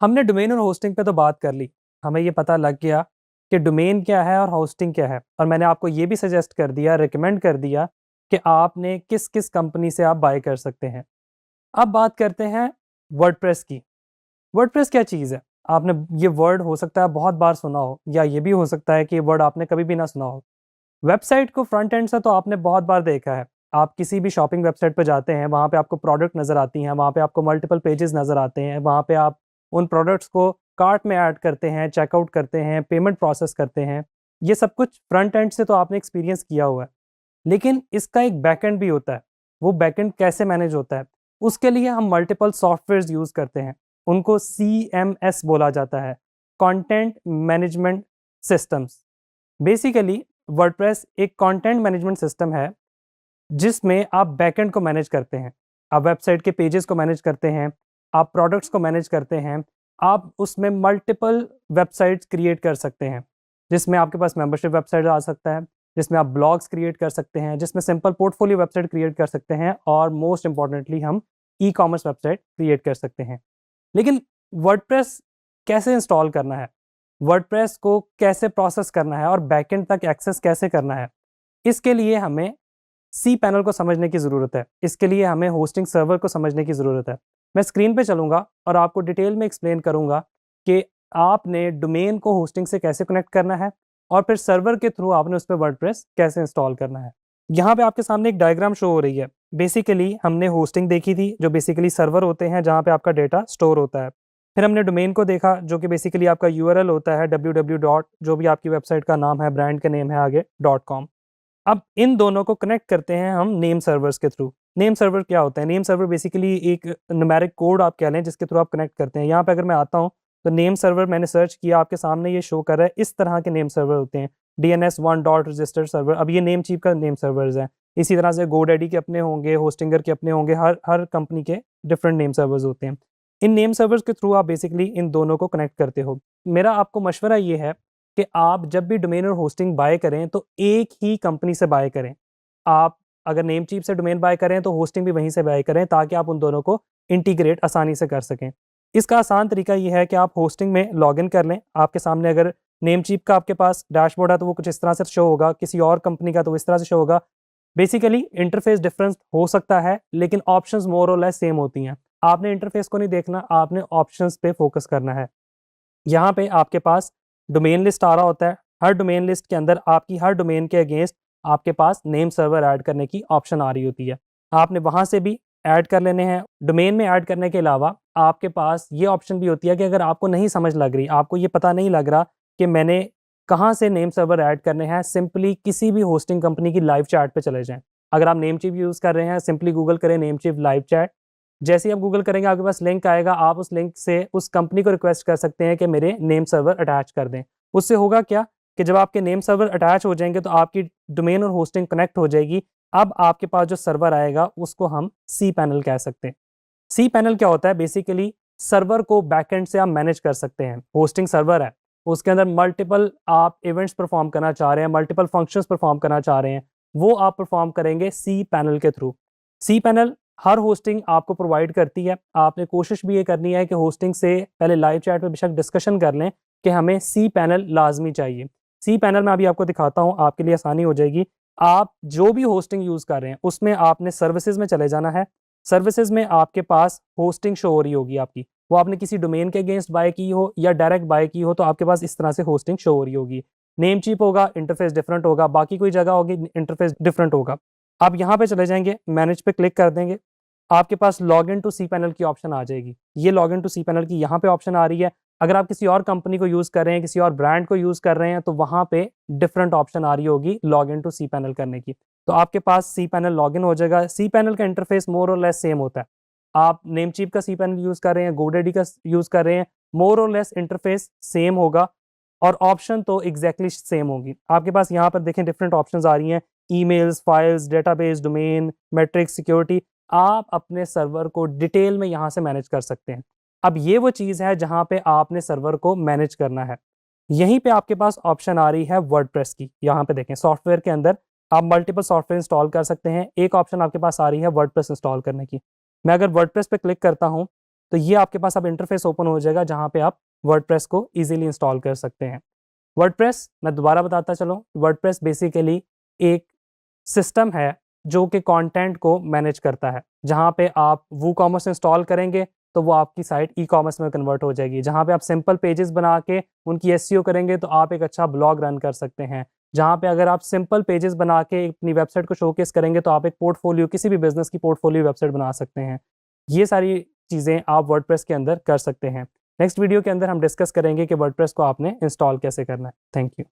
हमने डोमेन और होस्टिंग पे तो बात कर ली। हमें ये पता लग गया कि डोमेन क्या है और होस्टिंग क्या है, और मैंने आपको ये भी सजेस्ट कर दिया, रिकमेंड कर दिया कि आपने किस किस कंपनी से आप बाय कर सकते हैं। अब बात करते हैं वर्डप्रेस की। वर्डप्रेस क्या चीज़ है? आपने ये वर्ड हो सकता है बहुत बार सुना हो, या ये भी हो सकता है कि ये वर्ड आपने कभी भी ना सुना हो। वेबसाइट को फ्रंट एंड से तो आपने बहुत बार देखा है। आप किसी भी शॉपिंग वेबसाइट पे जाते हैं, वहाँ पे आपको प्रोडक्ट नज़र आती हैं, वहाँ पे आपको मल्टीपल पेजेस नज़र आते हैं, वहाँ पे आप उन प्रोडक्ट्स को कार्ट में ऐड करते हैं, चेकआउट करते हैं, पेमेंट प्रोसेस करते हैं। ये सब कुछ फ्रंट एंड से तो आपने एक्सपीरियंस किया हुआ है। लेकिन इसका एक बैकएंड भी होता है। वो बैकएंड कैसे मैनेज होता है? उसके लिए हम मल्टीपल सॉफ्टवेयर्स यूज़ करते हैं। उनको सीएमएस बोला जाता है, content management systems. Basically WordPress एक कंटेंट मैनेजमेंट सिस्टम है जिसमें आप बैकएंड को मैनेज करते हैं। आप वेबसाइट के पेजेस को मैनेज करते हैं, आप प्रोडक्ट्स को मैनेज करते हैं, आप उसमें मल्टीपल वेबसाइट्स क्रिएट कर सकते हैं, जिसमें आपके पास मेंबरशिप वेबसाइट आ सकता है, जिसमें आप ब्लॉग्स क्रिएट कर सकते हैं, जिसमें सिंपल पोर्टफोलियो वेबसाइट क्रिएट कर सकते हैं, और मोस्ट इंपॉर्टेंटली हम ई-कॉमर्स वेबसाइट क्रिएट कर सकते हैं। लेकिन वर्डप्रेस कैसे इंस्टॉल करना है? वर्डप्रेस को कैसे प्रोसेस करना है और बैकएंड तक एक्सेस कैसे करना है? इसके लिए हमें सी पैनल को समझने की ज़रूरत है। इसके लिए हमें होस्टिंग सर्वर को समझने की ज़रूरत है। मैं स्क्रीन पे चलूँगा और आपको डिटेल में एक्सप्लेन करूँगा कि आपने डोमेन को होस्टिंग से कैसे कनेक्ट करना है, और फिर सर्वर के थ्रू आपने उस पे वर्डप्रेस कैसे इंस्टॉल करना है। यहाँ पे आपके सामने एक डायग्राम शो हो रही है। बेसिकली हमने होस्टिंग देखी थी, जो बेसिकली सर्वर होते हैं जहाँ पे आपका डेटा स्टोर होता है। फिर हमने डोमेन को देखा, जो कि बेसिकली आपका यूआरएल होता है, www डॉट जो भी आपकी वेबसाइट का नाम है, ब्रांड का नेम है आगे .com। अब इन दोनों को कनेक्ट करते हैं हम नेम सर्वर्स के थ्रू। नेम सर्वर क्या होता है? नेम सर्वर बेसिकली एक न्यूमेरिक कोड आप कह लें, जिसके थ्रू आप कनेक्ट करते हैं। यहाँ पे अगर मैं आता हूँ तो नेम सर्वर मैंने सर्च किया, आपके सामने ये शो कर रहा है। इस तरह के नेम सर्वर होते हैं, DNS1 डॉट रजिस्टर सर्वर। अब ये नेम चीप का नेम सर्वर्स हैं। इसी तरह से गोडैडी के अपने होंगे, होस्टिंगर के अपने होंगे, हर हर कंपनी के डिफरेंट नेम सर्वर्स होते हैं। इन नेम सर्वर्स के थ्रू आप बेसिकली इन दोनों को कनेक्ट करते हो। मेरा आपको मशवरा ये है कि आप जब भी डोमेन और होस्टिंग बाय करें तो एक ही कंपनी से बाय करें। आप अगर नेमचीप से डोमेन बाय करें तो होस्टिंग भी वहीं से बाय करें, ताकि आप उन दोनों को इंटीग्रेट आसानी से कर सकें। इसका आसान तरीका ये है कि आप होस्टिंग में लॉगिन कर लें। आपके सामने अगर नेमचीप का आपके पास डैशबोर्ड है तो वो कुछ इस तरह से शो होगा, किसी और कंपनी का तो इस तरह से शो होगा। बेसिकली इंटरफेस डिफरेंस हो सकता है, लेकिन ऑप्शंस मोर और लेस सेम होती हैं। आपने इंटरफेस को नहीं देखना, आपने ऑप्शंस पे फोकस करना है। यहाँ पे आपके पास डोमेन लिस्ट आ रहा होता है। हर डोमेन लिस्ट के अंदर आपकी हर डोमेन के अगेंस्ट आपके पास नेम सर्वर ऐड करने की ऑप्शन आ रही होती है। आपने वहाँ से भी ऐड कर लेने हैं। डोमेन में ऐड करने के अलावा आपके पास ये ऑप्शन भी होती है कि अगर आपको नहीं समझ लग रही, आपको ये पता नहीं लग रहा कि मैंने कहाँ से नेम सर्वर ऐड करने हैं, सिंपली किसी भी होस्टिंग कंपनी की लाइव चैट पे चले जाएँ। अगर आप नेमचीफ यूज़ कर रहे हैं, सिंपली गूगल करें नेमचीफ लाइव चैट। जैसे ही आप गूगल करेंगे आपके पास लिंक आएगा, आप उस लिंक से उस कंपनी को रिक्वेस्ट कर सकते हैं कि मेरे नेम सर्वर अटैच कर दें। उससे होगा क्या कि जब आपके नेम सर्वर अटैच हो जाएँगे तो आपकी डोमेन और होस्टिंग कनेक्ट हो जाएगी। अब आपके पास जो सर्वर आएगा उसको हम सी पैनल कह सकते हैं। सी पैनल क्या होता है? बेसिकली सर्वर को बैकएंड से आप मैनेज कर सकते हैं। होस्टिंग सर्वर है, उसके अंदर मल्टीपल आप इवेंट्स परफॉर्म करना चाह रहे हैं, मल्टीपल फंक्शंस परफॉर्म करना चाह रहे हैं, वो आप परफॉर्म करेंगे सी पैनल के थ्रू। सी पैनल हर होस्टिंग आपको प्रोवाइड करती है। आपने कोशिश भी ये करनी है कि होस्टिंग से पहले लाइव चैट में बेशक डिस्कशन कर लें कि हमें सी पैनल लाजमी चाहिए। सी पैनल मैं अभी आपको दिखाता हूँ, आपके लिए आसानी हो जाएगी। आप जो भी होस्टिंग यूज़ कर रहे हैं उसमें आपने सर्विसेज में चले जाना है। सर्विसेज में आपके पास होस्टिंग शो हो रही होगी आपकी, वो आपने किसी डोमेन के अगेंस्ट बाय की हो या डायरेक्ट बाय की हो, तो आपके पास इस तरह से होस्टिंग शो हो रही होगी। नेम चीप होगा, इंटरफेस डिफरेंट होगा, बाकी कोई जगह होगी इंटरफेस डिफरेंट होगा। आप यहाँ पे चले जाएंगे, मैनेज पे क्लिक कर देंगे, आपके पास log in to C panel की ऑप्शन आ जाएगी। ये log in to C panel की यहाँ पे ऑप्शन आ रही है। अगर आप किसी और कंपनी को यूज़ कर रहे हैं, किसी और ब्रांड को यूज़ कर रहे हैं, तो वहाँ पे डिफरेंट ऑप्शन आ रही होगी log in to C panel करने की। तो आपके पास सी पैनल लॉग इन हो जाएगा। सी पैनल का इंटरफेस मोर और लेस सेम होता है। आप नेमचीप का सी पैनल यूज़ कर रहे हैं, गोडैडी का यूज़ कर रहे हैं, मोर और लेस इंटरफेस सेम होगा और ऑप्शन तो एग्जैक्टली सेम होगी। आपके पास यहाँ पर देखें डिफरेंट ऑप्शंस आ रही हैं, emails, files, database, domain, matrix, security. आप अपने सर्वर को डिटेल में यहाँ से मैनेज कर सकते हैं। अब ये वो चीज़ है जहाँ पे आपने सर्वर को मैनेज करना है। यहीं पे आपके पास ऑप्शन आ रही है वर्डप्रेस की। यहाँ पे देखें सॉफ्टवेयर के अंदर आप मल्टीपल सॉफ्टवेयर इंस्टॉल कर सकते हैं। एक ऑप्शन आपके पास आ रही है वर्डप्रेस इंस्टॉल करने की। मैं अगर वर्डप्रेस पे क्लिक करता हूँ तो ये आपके पास अब इंटरफेस ओपन हो जाएगा जहाँ पे आप वर्डप्रेस को ईजिली इंस्टॉल कर सकते हैं। वर्डप्रेस मैं दोबारा बताता चलूँ, वर्डप्रेस बेसिकली एक सिस्टम है जो कि कंटेंट को मैनेज करता है। जहाँ पे आप वूकॉमर्स इंस्टॉल करेंगे तो वो आपकी साइट ई-कॉमर्स में कन्वर्ट हो जाएगी। जहाँ पे आप सिंपल पेजेस बना के उनकी एसईओ करेंगे तो आप एक अच्छा ब्लॉग रन कर सकते हैं। जहाँ पे अगर आप सिंपल पेजेस बना के अपनी वेबसाइट को शोकेस करेंगे तो आप एक पोर्टफोलियो, किसी भी बिज़नेस की पोर्टफोलियो वेबसाइट बना सकते हैं। ये सारी चीज़ें आप वर्डप्रेस के अंदर कर सकते हैं। नेक्स्ट वीडियो के अंदर हम डिस्कस करेंगे कि वर्डप्रेस को आपने इंस्टॉल कैसे करना है। Thank you.